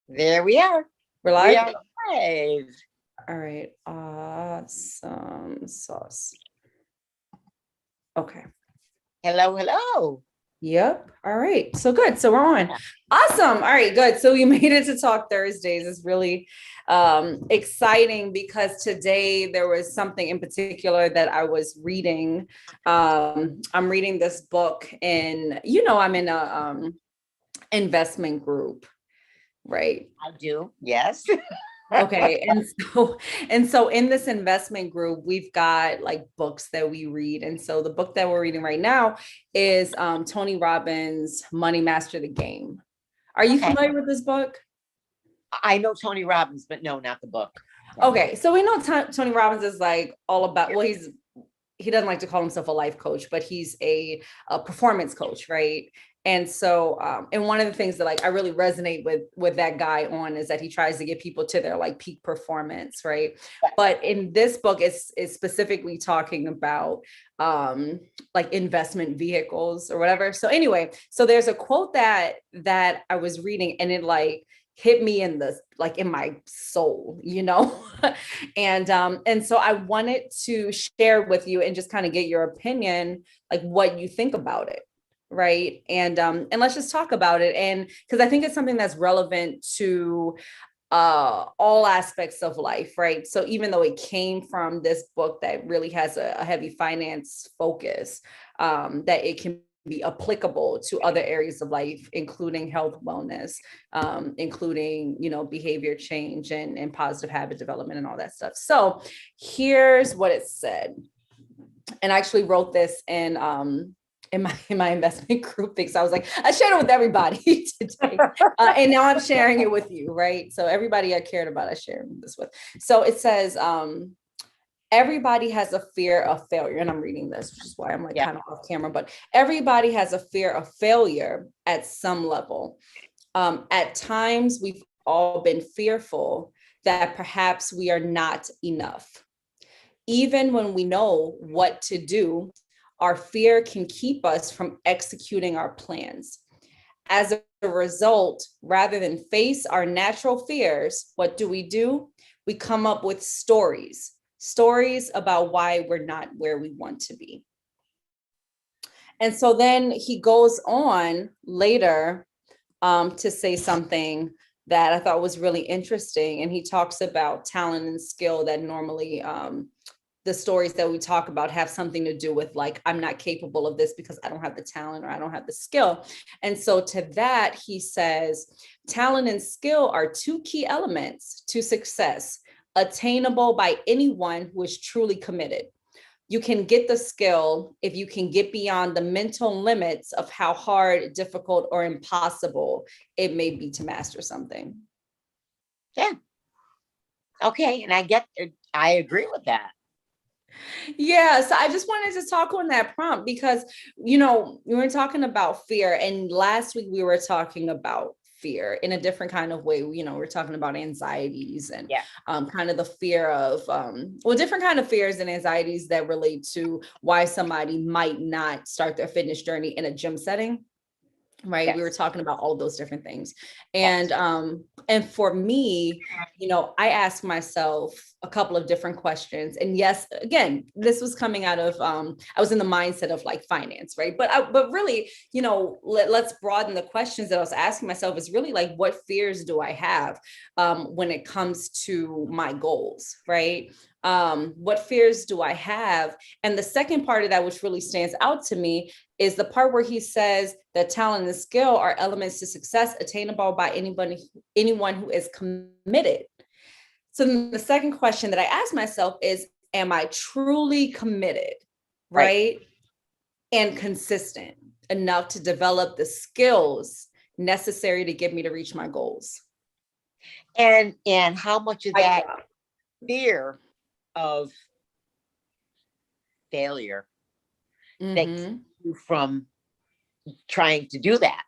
There we are. We're We live? are live. All right. Awesome sauce. Okay. Hello, hello. Yep. All right. So good. So we're on. Awesome. All right, good. So you made it to Talk Thursdays. It's really exciting because today there was something in particular that I was reading. I'm reading this book and I'm in a investment group, right? I do. Yes. Okay. And so in this investment group, we've got like books that we read. And so the book that we're reading right now is Tony Robbins' Money Master the Game. Are you Okay. familiar with this book? I know Tony Robbins, but no, not the book. Okay, so we know Tony Robbins is like all about, well, he doesn't like to call himself a life coach, but he's a performance coach, right? And so, and one of the things that like I really resonate with that guy on is that he tries to get people to their like peak performance, right? But in this book, it's specifically talking about like investment vehicles or whatever. So anyway, so there's a quote that I was reading, and it like hit me in the like in my soul, and so I wanted to share with you and just kind of get your opinion, like what you think about it, right? And let's just talk about it, and because I think it's something that's relevant to all aspects of life, right? So even though it came from this book that really has a heavy finance focus, that it can be applicable to other areas of life, including health, wellness, including, behavior change and positive habit development and all that stuff. So here's what it said. And I actually wrote this in my investment group thing. So I was like, I shared it with everybody today. And now I'm sharing it with you, right? So everybody I cared about, I shared this with. So it says, everybody has a fear of failure. And I'm reading this, which is why I'm like Yeah. kind of off camera, but everybody has a fear of failure at some level. At times, we've all been fearful that perhaps we are not enough. Even when we know what to do, our fear can keep us from executing our plans. As a result, rather than face our natural fears, what do? We come up with stories about why we're not where we want to be. And so then he goes on later to say something that I thought was really interesting. And he talks about talent and skill that normally the stories that we talk about have something to do with like, I'm not capable of this because I don't have the talent or I don't have the skill. And so to that, he says, talent and skill are two key elements to success, attainable by anyone who is truly committed. You can get the skill if you can get beyond the mental limits of how hard, difficult, or impossible it may be to master something. Yeah. Okay. And I agree with that. Yeah, so I just wanted to talk on that prompt because, we were talking about fear, and last week we were talking about fear in a different kind of way. We're talking about anxieties and Yeah. kind of the fear of, different kind of fears and anxieties that relate to why somebody might not start their fitness journey in a gym setting. Right. We were Yes. talking about all those different things. Yes. And for me, I asked myself a couple of different questions. And yes, again, this was coming out of I was in the mindset of like finance, right? But really, let's broaden the questions that I was asking myself is really like, what fears do I have when it comes to my goals, right? What fears do I have? And the second part of that, which really stands out to me, is the part where he says that talent and skill are elements to success attainable by anyone who is committed. So then the second question that I ask myself is, am I truly committed, Right. right? And consistent enough to develop the skills necessary to get me to reach my goals? And how much of Like, that fear of failure that keeps mm-hmm. you from trying to do that?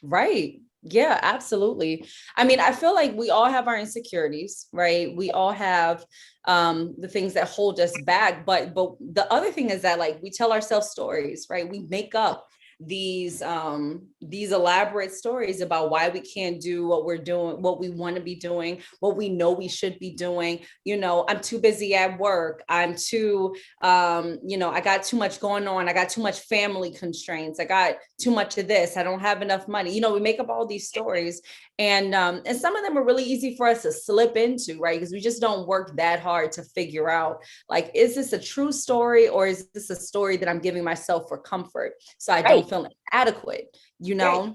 Right. Yeah, absolutely. I mean, I feel like we all have our insecurities, right? We all have the things that hold us back. But the other thing is that like we tell ourselves stories, right? We make up these elaborate stories about why we can't do what we're doing, what we want to be doing, what we know we should be doing. You know, I'm too busy at work. I'm too, I got too much going on. I got too much family constraints. I got too much of this. I don't have enough money. You know, we make up all these stories, and some of them are really easy for us to slip into, right? Because we just don't work that hard to figure out, like, is this a true story, or is this a story that I'm giving myself for comfort so I don't feel inadequate, you know?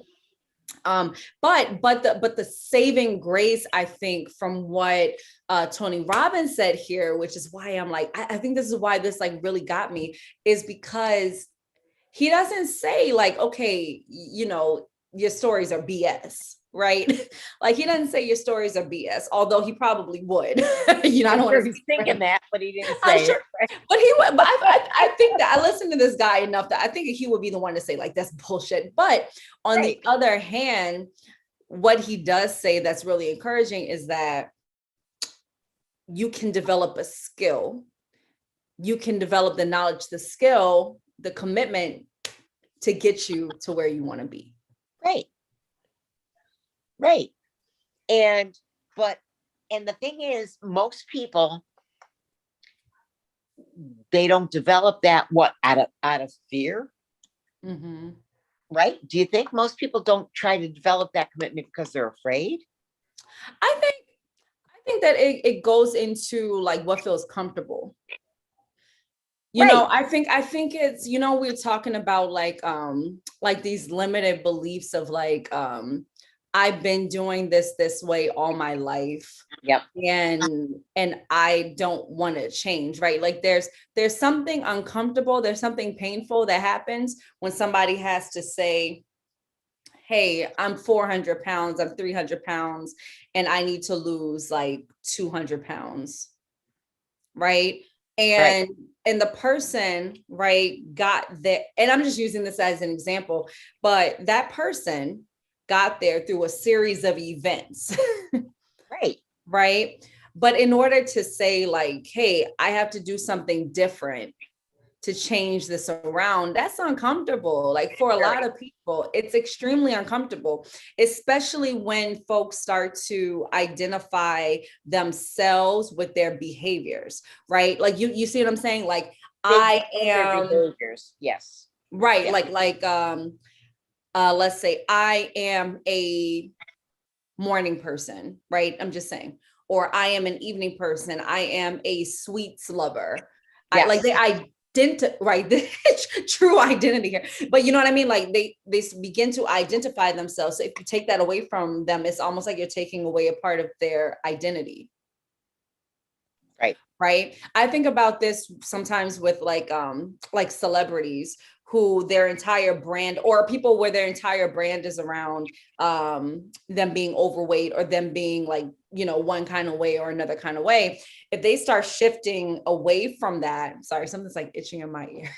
But the saving grace, I think, from what Tony Robbins said here, which is why I'm like, I think this is why this like really got me, is because he doesn't say like, okay, you know, your stories are BS, right? Like, he doesn't say your stories are BS, although he probably would. You know, I don't want to He's thinking that, but he didn't I'm say sure, it. but he would. But I think that I listened to this guy enough that I think he would be the one to say like that's bullshit. But on the other hand, what he does say that's really encouraging is that you can develop a skill, you can develop the knowledge, the skill, the commitment to get you to where you want to be. Right. And the thing is, most people, they don't develop that out of fear. Mm-hmm. Right? Do you think most people don't try to develop that commitment because they're afraid? I think that it goes into like what feels comfortable. You know, I think it's, you know, we're talking about like these limited beliefs of like, I've been doing this way all my life. Yep. And I don't want to change, right? Like there's something uncomfortable, there's something painful that happens when somebody has to say, hey, I'm 400 pounds, I'm 300 pounds, and I need to lose like 200 pounds, right? And the person, right, got there, and I'm just using this as an example, but that person got there through a series of events. Right. But in order to say like, hey, I have to do something different to change this around, that's uncomfortable. Like for a lot of people, it's extremely uncomfortable, especially when folks start to identify themselves with their behaviors, right? Like you see what I'm saying? Like I am behaviors. Yes. Right. Yeah. Let's say I am a morning person, right? I'm just saying, or I am an evening person. I am a sweets lover. Yes. I like they identify, right? True identity here, but you know what I mean? Like they begin to identify themselves. So if you take that away from them, it's almost like you're taking away a part of their identity. Right. I think about this sometimes with like celebrities who their entire brand, or people where their entire brand is around them being overweight or them being like, you know, one kind of way or another kind of way. If they start shifting away from that, sorry, something's like itching in my ear.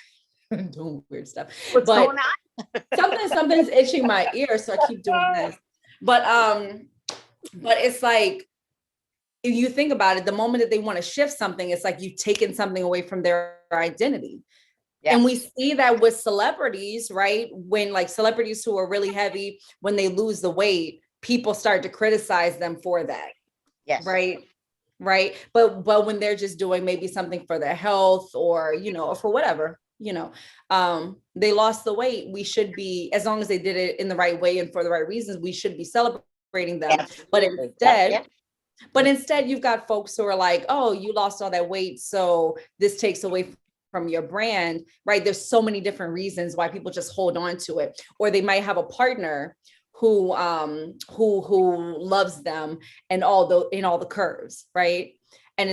Doing weird stuff. What's going on? something's itching my ear, so I keep doing this. But it's like, if you think about it, the moment that they want to shift something, it's like you've taken something away from their identity. Yes. And we see that with celebrities, right? When like celebrities who are really heavy, when they lose the weight, people start to criticize them for that. Yes. Right. But when they're just doing maybe something for their health or, you know, or for whatever, you know, they lost the weight. We should be, as long as they did it in the right way and for the right reasons, we should be celebrating them. Absolutely. But instead, you've got folks who are like, oh, you lost all that weight, so this takes away from your brand, right? There's so many different reasons why people just hold on to it. Or they might have a partner who loves them and all the curves, right? And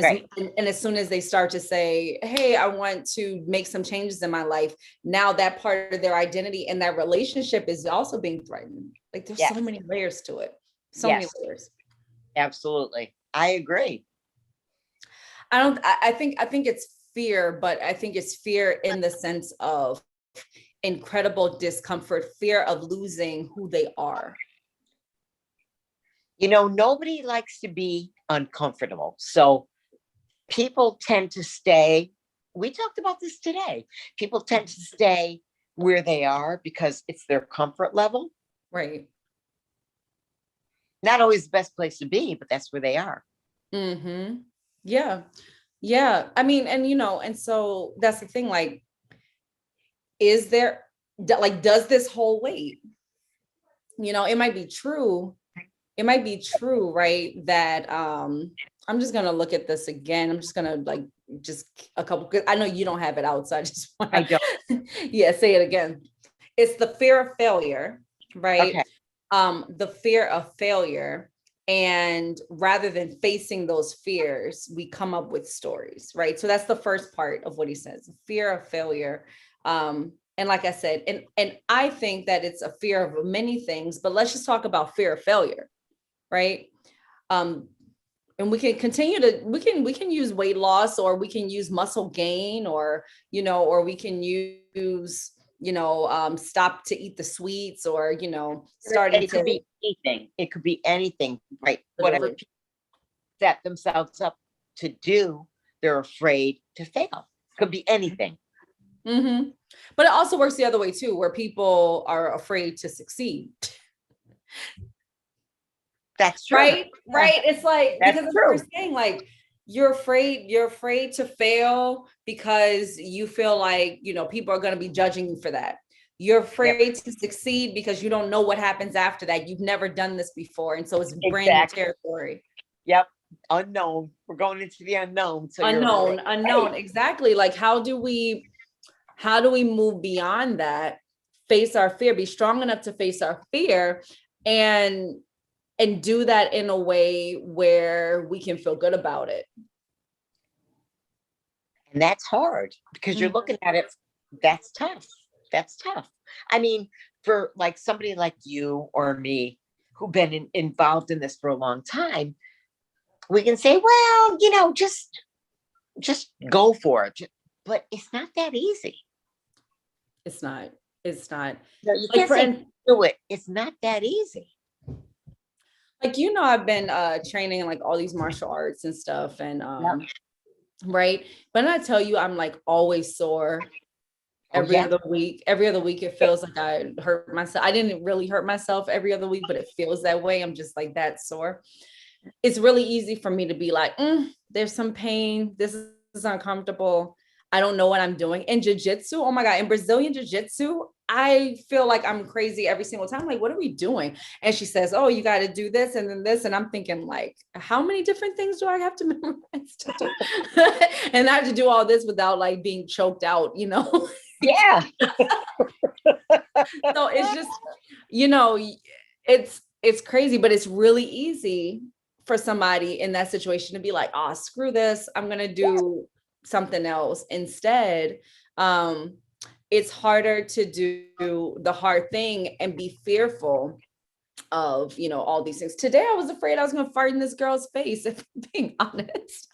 as soon as they start to say, hey, I want to make some changes in my life, now that part of their identity and that relationship is also being threatened. Like there's so many layers to it. Many layers. Absolutely. I agree. I think it's fear, but I think it's fear in the sense of incredible discomfort, fear of losing who they are. You know, nobody likes to be uncomfortable. So people tend to stay. We talked about this today. People tend to stay where they are because it's their comfort level. Right. Not always the best place to be, but that's where they are. Mm-hmm. Yeah. Yeah. I mean, and and so that's the thing, like, is there like, does this whole weight? It might be true. It might be true, right? That I'm just gonna look at this again. I'm just gonna like just a couple, because I know you don't have it out, so I just I want don't. to yeah, say it again. It's the fear of failure, right? Okay. The fear of failure. And rather than facing those fears, we come up with stories, right? So that's the first part of what he says, fear of failure. And like I said, and I think that it's a fear of many things, but let's just talk about fear of failure, right? Um, and we can continue to we can use weight loss, or we can use muscle gain, or or we can use stop to eat the sweets, or starting It could to be anything. It could be anything, right? Whatever literally. people set themselves up to do, they're afraid to fail. Could be anything. Mm-hmm. But it also works the other way too, where people are afraid to succeed. That's true. Right? Right. It's like, That's because true. we're saying, like, you're afraid to fail because you feel like, people are going to be judging you for that. You're Yep. afraid to succeed because you don't know what happens after that. You've never done this before. And so it's brand new Exactly. territory. Yep. Unknown. We're going into the unknown. So you're Unknown, right. unknown. Exactly. Like, how do we move beyond that, face our fear, be strong enough to face our fear, and do that in a way where we can feel good about it. And that's hard because you're looking at it. That's tough. That's tough. I mean, for like somebody like you or me who've been involved in this for a long time, we can say, well, just go for it. But it's not that easy. It's not. It's not. You Like, can't say do it. It's not that easy. like, I've been training in like all these martial arts and stuff, and Yep. right. But I tell you, I'm like always sore Oh, every yeah. other week. Every other week, it feels like I hurt myself. I didn't really hurt myself every other week, but it feels that way. I'm just like that sore. It's really easy for me to be like, there's some pain. This is uncomfortable. I don't know what I'm doing. In jiu-jitsu, oh my God, in Brazilian jiu-jitsu, I feel like I'm crazy every single time. Like, what are we doing? And she says, oh, you got to do this and then this. And I'm thinking, like, how many different things do I have to memorize to do? And I have to do all this without like being choked out, Yeah. So it's just, it's crazy, but it's really easy for somebody in that situation to be like, oh, screw this. I'm going to do something else instead. It's harder to do the hard thing and be fearful of, all these things. Today, I was afraid I was going to fart in this girl's face, if I'm being honest.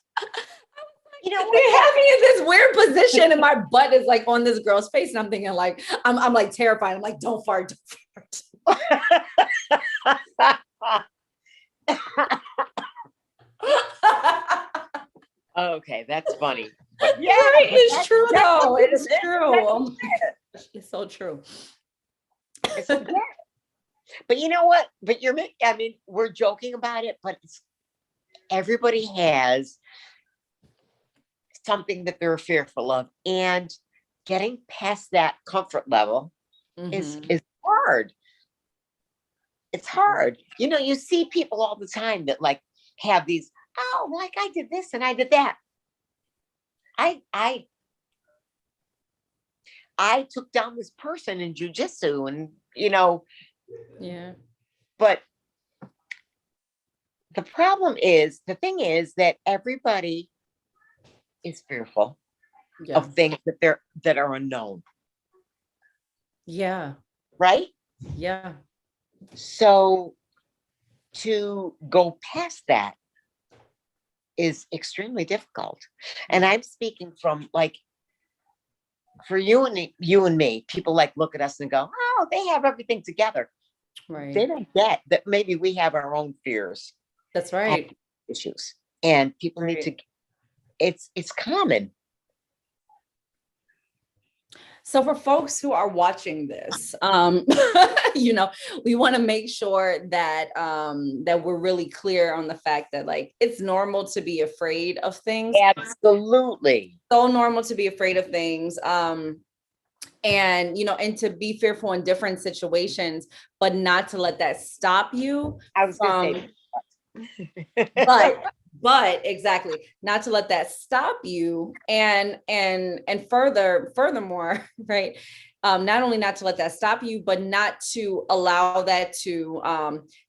You know They what? have me in this weird position and my butt is like on this girl's face. And I'm thinking like, I'm like terrified. I'm like, don't fart, don't fart. Okay, that's funny. Yeah, it's true though. It's true. It's so true. But you know what? But I mean, we're joking about it, but everybody has something that they're fearful of. And getting past that comfort level is hard. It's hard. You see people all the time that like have these, oh, like I did this and I did that. I took down this person in jujitsu and Yeah. but the thing is that everybody is fearful Yeah. of things that are unknown. Yeah. Right? Yeah. So to go past that is extremely difficult. And I'm speaking from like, for you and me, people like look at us and go, oh, they have everything together. Right. They don't get that maybe we have our own fears. That's right. Issues. And people need to, it's common. So for folks who are watching this, you know, we want to make sure that that we're really clear on the fact that like it's normal to be afraid of things. Absolutely. So normal to be afraid of things. And you know, and to be fearful in different situations, but not to let that stop you I was from going to say, but exactly, not to let that stop you, and furthermore, right, not only not to let that stop you, but not to allow that to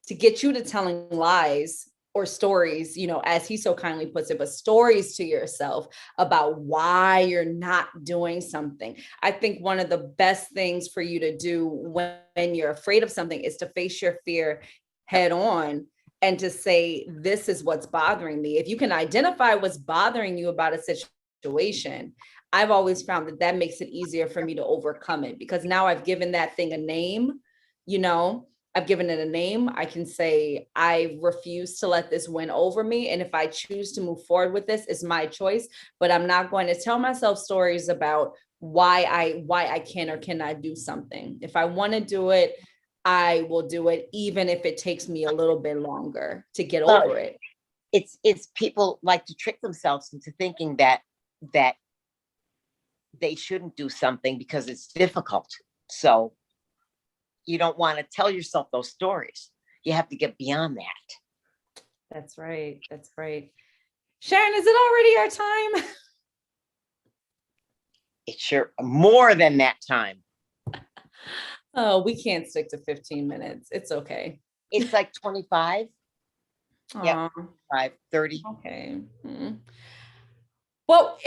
get you to telling lies or stories, you know, as he so kindly puts it, but stories to yourself about why you're not doing something. I think one of the best things for you to do when you're afraid of something is to face your fear head on and to say, this is what's bothering me. If you can identify what's bothering you about a situation, I've always found that that makes it easier for me to overcome it, because now I've given that thing a name, you know, I've given it a name. I can say, I refuse to let this win over me. And if I choose to move forward with this, it's my choice, but I'm not going to tell myself stories about why I can or cannot do something. If I want to do it, I will do it, even if it takes me a little bit longer to get over it. it's people like to trick themselves into thinking that they shouldn't do something because it's difficult. So you don't want to tell yourself those stories. You have to get beyond that. That's right. That's right. Sharon, is it already our time? It's sure more than that time. Oh, we can't stick to 15 minutes. It's okay. It's like 25. Yeah, Aw, 5, 30. okay. Well,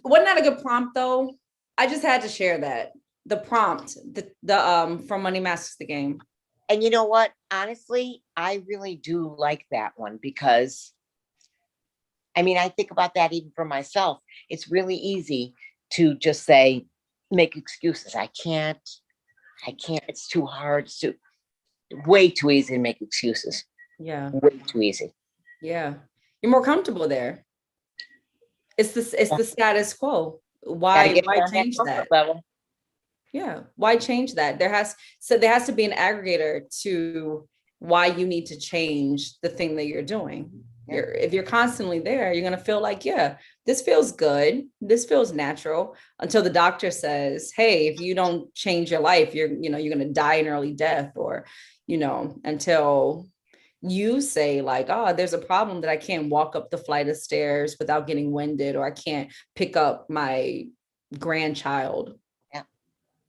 wasn't that a good prompt though? I just had to share that. The prompt, the from Money Masters the Game. And you know what? Honestly, I really do like that one because I mean, I think about that even for myself. It's really easy to just say, make excuses. I can't, it's too hard. It's too, way too easy to make excuses. Yeah. Way too easy. Yeah. You're more comfortable there. It's the status quo. Why change that? Level. Yeah. Why change that? There has to be an aggregator to why you need to change the thing that you're doing. If you're constantly there, you're going to feel like, yeah, this feels good. This feels natural, until the doctor says, hey, if you don't change your life, you're going to die an early death, or, until you say like, oh, there's a problem that I can't walk up the flight of stairs without getting winded, or I can't pick up my grandchild.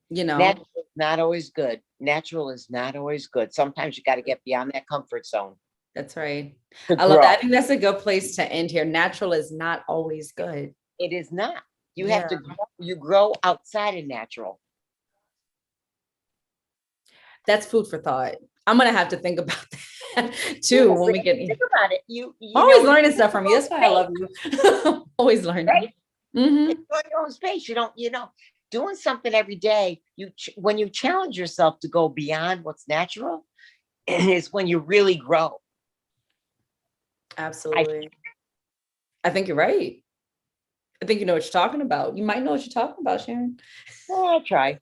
Natural is not always good. Natural is not always good. Sometimes you got to get beyond that comfort zone. That's right. I love that. I think that's a good place to end here. Natural is not always good. It is not. You have to grow outside of natural. That's food for thought. I'm gonna have to think about that too when we get think about it. You always learning stuff from you. That's why I love you. Always learning. Right? Mm-hmm. It's on your own space. You don't, doing something every day. When you challenge yourself to go beyond what's natural, is when you really grow. Absolutely. I think you're right. I think you know what you're talking about. You might know what you're talking about, Sharon. Well, I'll try.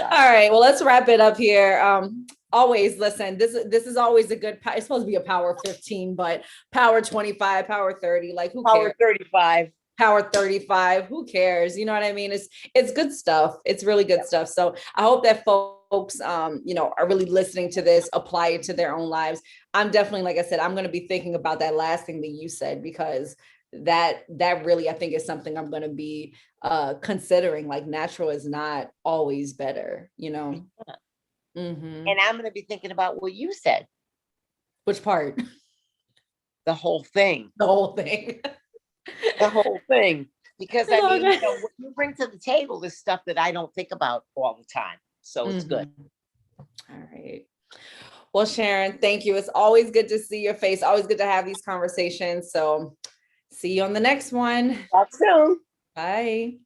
All right. Well, let's wrap it up here. Always listen. This is always a good. It's supposed to be a power 15, but power 25, power 30. Like who cares? Power 35. Power 35. Who cares? You know what I mean? It's good stuff. It's really good stuff. So I hope that folks, are really listening to this, apply it to their own lives. I'm definitely, like I said, I'm going to be thinking about that last thing that you said, because that really, I think, is something I'm going to be considering. Like natural is not always better, Mm-hmm. And I'm going to be thinking about what you said. Which part? The whole thing. The whole thing. The whole thing. Because I mean, what you bring to the table is stuff that I don't think about all the time. So it's good. All right. Well, Sharon, thank you. It's always good to see your face. Always good to have these conversations. So see you on the next one. Talk soon. Bye.